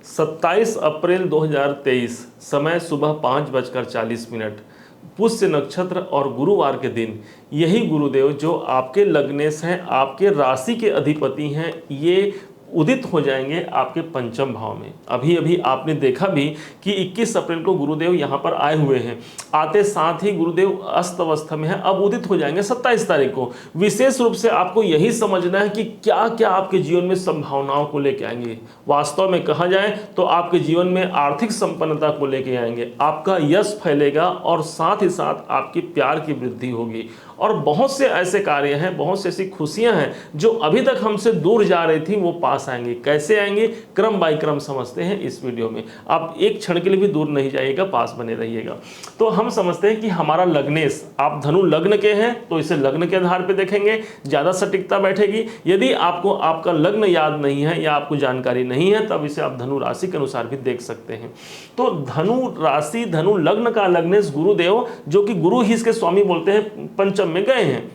27 अप्रैल 2023, समय सुबह 5:40 पुष्य नक्षत्र और गुरुवार के दिन यही गुरुदेव जो आपके लग्नेश हैं, आपके राशि के अधिपति हैं, ये उदित हो जाएंगे आपके पंचम भाव में। अभी अभी आपने देखा भी कि 21 अप्रैल को गुरुदेव यहाँ पर आए हुए हैं, आते साथ ही गुरुदेव अस्त अवस्था में है, अब उदित हो जाएंगे 27 तारीख को। विशेष रूप से आपको यही समझना है कि क्या क्या आपके जीवन में संभावनाओं को लेके आएंगे। वास्तव में कहा जाए तो आपके जीवन में आर्थिक संपन्नता को लेके आएंगे, आपका यश फैलेगा और साथ ही साथ आपकी प्यार की वृद्धि होगी। और बहुत से ऐसे कार्य हैं, बहुत सी ऐसी खुशियां हैं जो अभी तक हमसे दूर जा रही थी, वो पास आएंगे। कैसे आएंगे, क्रम बाय क्रम समझते हैं इस वीडियो में। आप एक क्षण के लिए भी दूर नहीं जाइएगा, पास बने रहिएगा। तो हम समझते हैं कि हमारा लग्नेश, आप धनु लग्न के हैं तो इसे लग्न के आधार पर देखेंगे, ज़्यादा सटीकता बैठेगी। यदि आपको आपका लग्न याद नहीं है या आपको जानकारी नहीं है, तब इसे आप धनु राशि के अनुसार भी देख सकते हैं। तो धनु राशि, धनु लग्न का लग्नेश गुरुदेव, जो कि गुरु ही इसके स्वामी बोलते हैं, पंचम में गए हैं।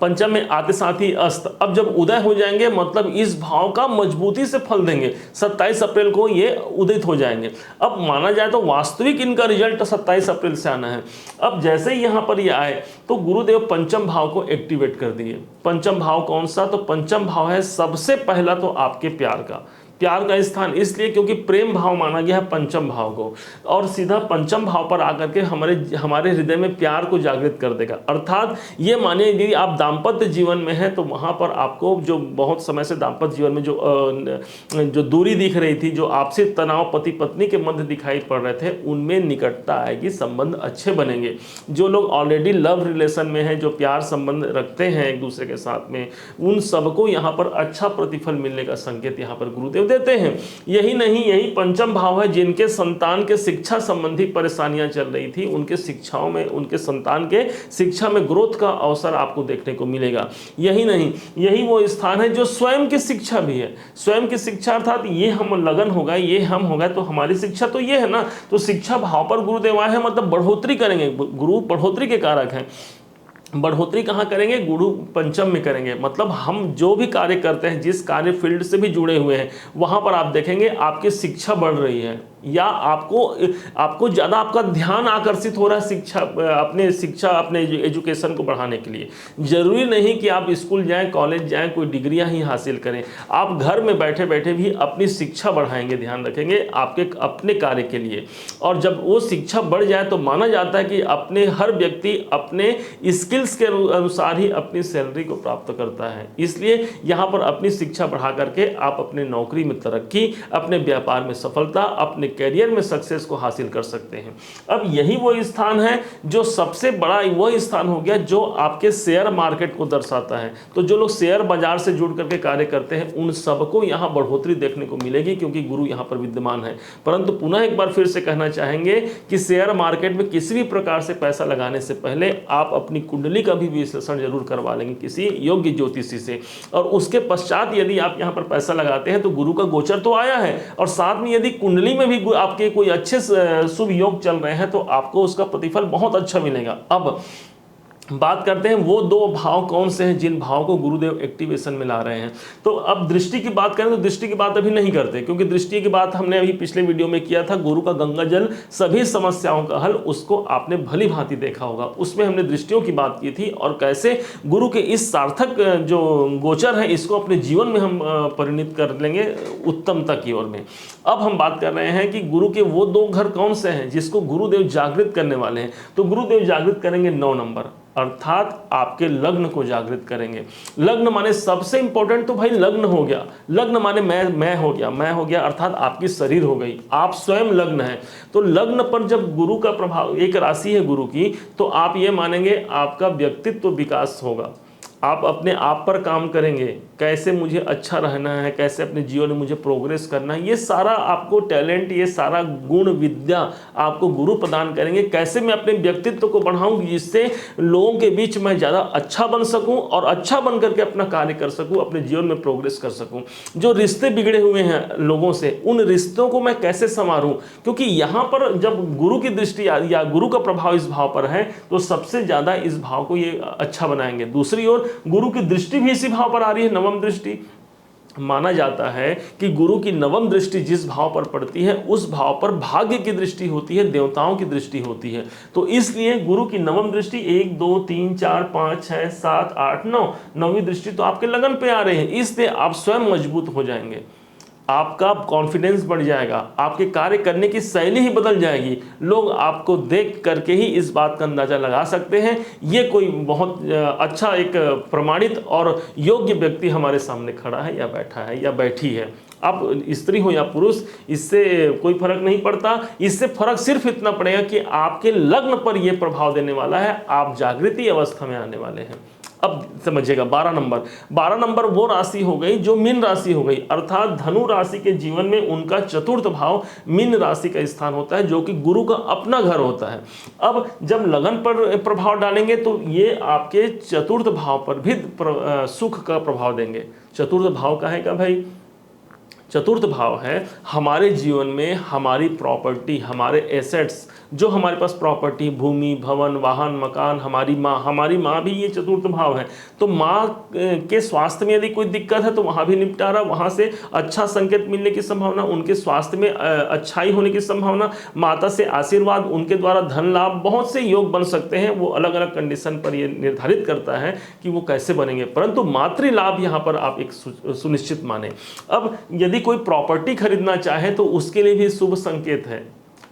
पंचम में आते साथ ही अस्त, अब जब उदय हो जाएंगे मतलब इस भाव का मजबूती से फल देंगे। 27 अप्रैल को ये उदित हो जाएंगे। अब माना जाए तो वास्तविक इनका रिजल्ट 27 अप्रैल से आना है। अब जैसे ही यहाँ पर ये आए तो गुरुदेव पंचम भाव को एक्टिवेट कर दिए। पंचम भाव कौन सा, तो पंचम भाव है सबसे पहला तो आपके प्यार का स्थान, इसलिए क्योंकि प्रेम भाव माना गया है पंचम भाव को, और सीधा पंचम भाव पर आकर के हमारे हृदय में प्यार को जागृत कर देगा। अर्थात ये मानिए यदि आप दाम्पत्य जीवन में हैं तो वहाँ पर आपको जो बहुत समय से दाम्पत्य जीवन में जो दूरी दिख रही थी, जो आपसी तनाव पति पत्नी के मध्य दिखाई पड़ रहे थे, उनमें निकटता आएगी, संबंध अच्छे बनेंगे। जो लोग ऑलरेडी लव रिलेशन में हैं, जो प्यार संबंध रखते हैं एक दूसरे के साथ में, उन सबको यहाँ पर अच्छा प्रतिफल मिलने का संकेत यहाँ पर गुरुदेव देते हैं। यही नहीं, यही पंचम भाव है जिनके संतान के शिक्षा संबंधी परेशानियां चल रही थी, उनके शिक्षाओं में, उनके संतान के शिक्षा में ग्रोथ का अवसर आपको देखने को मिलेगा। यही नहीं, यही वो स्थान है जो स्वयं की शिक्षा भी है। स्वयं की शिक्षा अर्थात ये हम लगन होगा, ये हम होगा तो हमारी शिक्षा तो ये है ना। तो शिक्षा भाव पर गुरुदेव आए हैं, मतलब बढ़ोतरी करेंगे। गुरु बढ़ोतरी के कारक हैं। बढ़ोतरी कहाँ करेंगे, गुरु पंचम में करेंगे। मतलब हम जो भी कार्य करते हैं, जिस कार्य फील्ड से भी जुड़े हुए हैं, वहाँ पर आप देखेंगे आपकी शिक्षा बढ़ रही है, या आपको ज़्यादा आपका ध्यान आकर्षित हो रहा है शिक्षा अपने एजुकेशन को बढ़ाने के लिए। ज़रूरी नहीं कि आप स्कूल जाएं, कॉलेज जाएं, कोई डिग्रियां ही हासिल करें। आप घर में बैठे बैठे भी अपनी शिक्षा बढ़ाएंगे, ध्यान रखेंगे आपके अपने कार्य के लिए। और जब वो शिक्षा बढ़ जाए तो माना जाता है कि अपने हर व्यक्ति अपने स्किल्स के अनुसार ही अपनी सैलरी को प्राप्त करता है। इसलिए यहाँ पर अपनी शिक्षा बढ़ा करके आप अपने नौकरी में तरक्की, अपने व्यापार में सफलता, अपने कैरियर में सक्सेस को हासिल कर सकते हैं। अब यही वो स्थान है जो सबसे बड़ा वो स्थान हो गया जो आपके शेयर मार्केट को दर्शाता है। तो जो लोग शेयर बाजार से जुड़ करके कार्य करते हैं, उन सबको यहाँ बढ़ोतरी देखने को मिलेगी, क्योंकि गुरु यहाँ पर विद्यमान है। परंतु पुनः एक बार फिर से कहना चाहेंगे कि शेयर मार्केट में किसी भी प्रकार से पैसा लगाने से पहले आप अपनी कुंडली का भी विश्लेषण जरूर करवा लेंगे किसी योग्य ज्योतिषी से। और उसके पश्चात यदि आप यहाँ पर पैसा लगाते हैं तो गुरु का गोचर तो आया है, और साथ में यदि कुंडली में भी आपके कोई अच्छे शुभ योग चल रहे हैं तो आपको उसका प्रतिफल बहुत अच्छा मिलेगा। अब बात करते हैं वो दो भाव कौन से हैं जिन भाव को गुरुदेव एक्टिवेशन में ला रहे हैं। तो अब दृष्टि की बात करें तो दृष्टि की बात अभी नहीं करते, क्योंकि दृष्टि की बात हमने अभी पिछले वीडियो में किया था। गुरु का गंगा जल सभी समस्याओं का हल, उसको आपने भली भांति देखा होगा। उसमें हमने दृष्टियों की बात की थी और कैसे गुरु के इस सार्थक जो गोचर है इसको अपने जीवन में हम परिणित कर लेंगे उत्तमता की ओर में। अब हम बात कर रहे हैं कि गुरु के वो दो घर कौन से हैं जिसको गुरुदेव जागृत करने वाले हैं। तो गुरुदेव जागृत करेंगे 9 नंबर, अर्थात आपके लग्न को जागृत करेंगे। लग्न माने सबसे इंपॉर्टेंट तो भाई लग्न हो गया। लग्न माने मैं हो गया अर्थात आपकी शरीर हो गई, आप स्वयं लग्न है। तो लग्न पर जब गुरु का प्रभाव, एक राशि है गुरु की, तो आप ये मानेंगे आपका व्यक्तित्व विकास होगा। आप अपने आप पर काम करेंगे, कैसे मुझे अच्छा रहना है, कैसे अपने जीवन में मुझे प्रोग्रेस करना है, ये सारा आपको टैलेंट, ये सारा गुण विद्या आपको गुरु प्रदान करेंगे। कैसे मैं अपने व्यक्तित्व को बढ़ाऊं जिससे लोगों के बीच मैं ज़्यादा अच्छा बन सकूं और अच्छा बन करके अपना कार्य कर सकूं, अपने जीवन में प्रोग्रेस कर सकूं। जो रिश्ते बिगड़े हुए हैं लोगों से, उन रिश्तों को मैं कैसे संवारूं, क्योंकि यहाँ पर जब गुरु की दृष्टि या गुरु का प्रभाव इस भाव पर है तो सबसे ज़्यादा इस भाव को ये अच्छा बनाएंगे। दूसरी ओर गुरु की दृष्टि भी इसी भाव पर आ रही है, नवम दृष्टि। माना जाता है कि गुरु की नवम दृष्टि जिस भाव पर पड़ती है उस भाव पर भाग्य की दृष्टि होती है, देवताओं की दृष्टि होती है। तो इसलिए गुरु की नवम दृष्टि 1 2 3 4 5 6 7 8 9, नौवीं दृष्टि तो आपके लगन पे आ रहे हैं, इसलिए आप स्वयं मजबूत हो जाएंगे, आपका कॉन्फिडेंस बढ़ जाएगा, आपके कार्य करने की शैली ही बदल जाएगी। लोग आपको देख करके ही इस बात का अंदाजा लगा सकते हैं ये कोई बहुत अच्छा एक प्रमाणित और योग्य व्यक्ति हमारे सामने खड़ा है या बैठा है या बैठी है। आप स्त्री हो या पुरुष, इससे कोई फर्क नहीं पड़ता। इससे फर्क सिर्फ इतना पड़ेगा कि आपके लग्न पर यह प्रभाव देने वाला है, आप जागृति अवस्था में आने वाले हैं। अब समझिएगा 12 नंबर वो राशि हो गई जो मीन राशि हो गई, अर्थात धनु राशि के जीवन में उनका चतुर्थ भाव मीन राशि का स्थान होता है, जो कि गुरु का अपना घर होता है। अब जब लगन पर प्रभाव डालेंगे तो ये आपके चतुर्थ भाव पर भी सुख का प्रभाव देंगे। चतुर्थ भाव का है क्या भाई? चतुर्थ भाव है हमारे जीवन में हमारी प्रॉपर्टी, हमारे एसेट्स, जो हमारे पास प्रॉपर्टी, भूमि, भवन, वाहन, मकान, हमारी माँ भी ये चतुर्थ भाव है। तो माँ के स्वास्थ्य में यदि कोई दिक्कत है तो वहाँ भी निपटारा, वहाँ से अच्छा संकेत मिलने की संभावना, उनके स्वास्थ्य में अच्छाई होने की संभावना, माता से आशीर्वाद, उनके द्वारा धन लाभ, बहुत से योग बन सकते हैं। वो अलग अलग कंडीशन पर ये निर्धारित करता है कि वो कैसे बनेंगे, परंतु मातृ लाभ यहाँ पर आप एक सुनिश्चित माने। अब यदि कोई प्रॉपर्टी खरीदना चाहे तो उसके लिए भी शुभ संकेत है।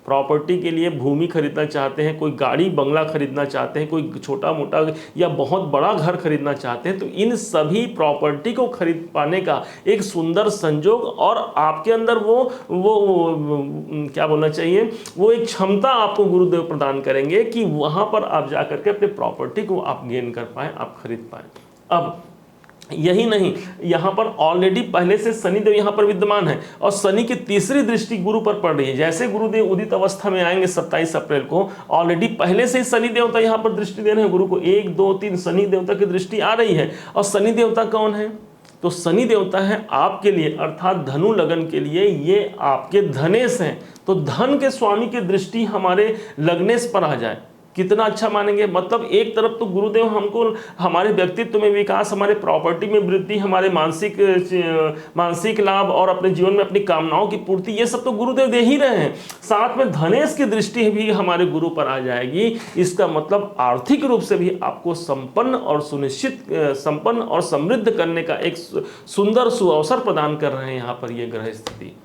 प्रॉपर्टी के लिए भूमि खरीदना चाहते हैं, कोई गाड़ी बंगला खरीदना चाहते हैं, कोई छोटा मोटा या बहुत बड़ा घर खरीदना चाहते हैं, तो इन सभी प्रॉपर्टी को खरीद पाने का एक सुंदर संजोग और आपके अंदर वो क्या बोलना चाहिए, वो एक क्षमता आपको गुरुदेव प्रदान करेंगे कि वहाँ पर आप जा करके अपने प्रॉपर्टी को आप गेन कर पाएँ, आप खरीद पाएँ। अब यही नहीं, यहाँ पर ऑलरेडी पहले से शनिदेव यहाँ पर विद्यमान है और शनि की तीसरी दृष्टि गुरु पर पड़ रही है। जैसे गुरुदेव उदित अवस्था में आएंगे 27 अप्रैल को, ऑलरेडी पहले से ही शनि देवता यहाँ पर दृष्टि दे रहे हैं गुरु को। 1 2 3 शनि देवता की दृष्टि आ रही है। और शनि देवता कौन है? तो शनि देवता है आपके लिए, अर्थात धनु लगन के लिए ये आपके धनेश हैं। तो धन के स्वामी की दृष्टि हमारे लग्नेश पर आ जाए, कितना अच्छा मानेंगे। मतलब एक तरफ तो गुरुदेव हमको हमारे व्यक्तित्व में विकास, हमारे प्रॉपर्टी में वृद्धि, हमारे मानसिक लाभ और अपने जीवन में अपनी कामनाओं की पूर्ति, ये सब तो गुरुदेव दे ही रहे हैं। साथ में धनेश की दृष्टि भी हमारे गुरु पर आ जाएगी। इसका मतलब आर्थिक रूप से भी आपको संपन्न और सुनिश्चित, संपन्न और समृद्ध करने का एक सुंदर सुअवसर प्रदान कर रहे हैं यहाँ पर ये ग्रह स्थिति।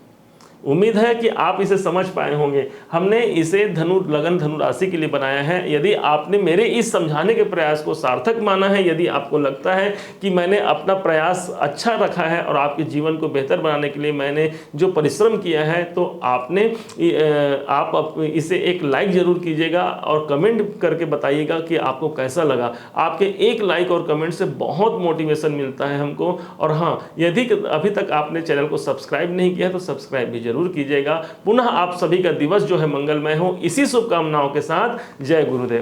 उम्मीद है कि आप इसे समझ पाए होंगे। हमने इसे धनु लगन धनु राशि के लिए बनाया है। यदि आपने मेरे इस समझाने के प्रयास को सार्थक माना है, यदि आपको लगता है कि मैंने अपना प्रयास अच्छा रखा है और आपके जीवन को बेहतर बनाने के लिए मैंने जो परिश्रम किया है, तो आप इसे एक लाइक जरूर कीजिएगा और कमेंट करके बताइएगा कि आपको कैसा लगा। आपके एक लाइक और कमेंट से बहुत मोटिवेशन मिलता है हमको। और हाँ, यदि अभी तक आपने चैनल को सब्सक्राइब नहीं किया तो सब्सक्राइब भी जरूर कीजिएगा। पुनः आप सभी का दिवस जो है मंगलमय हो, इसी शुभकामनाओं के साथ जय गुरुदेव।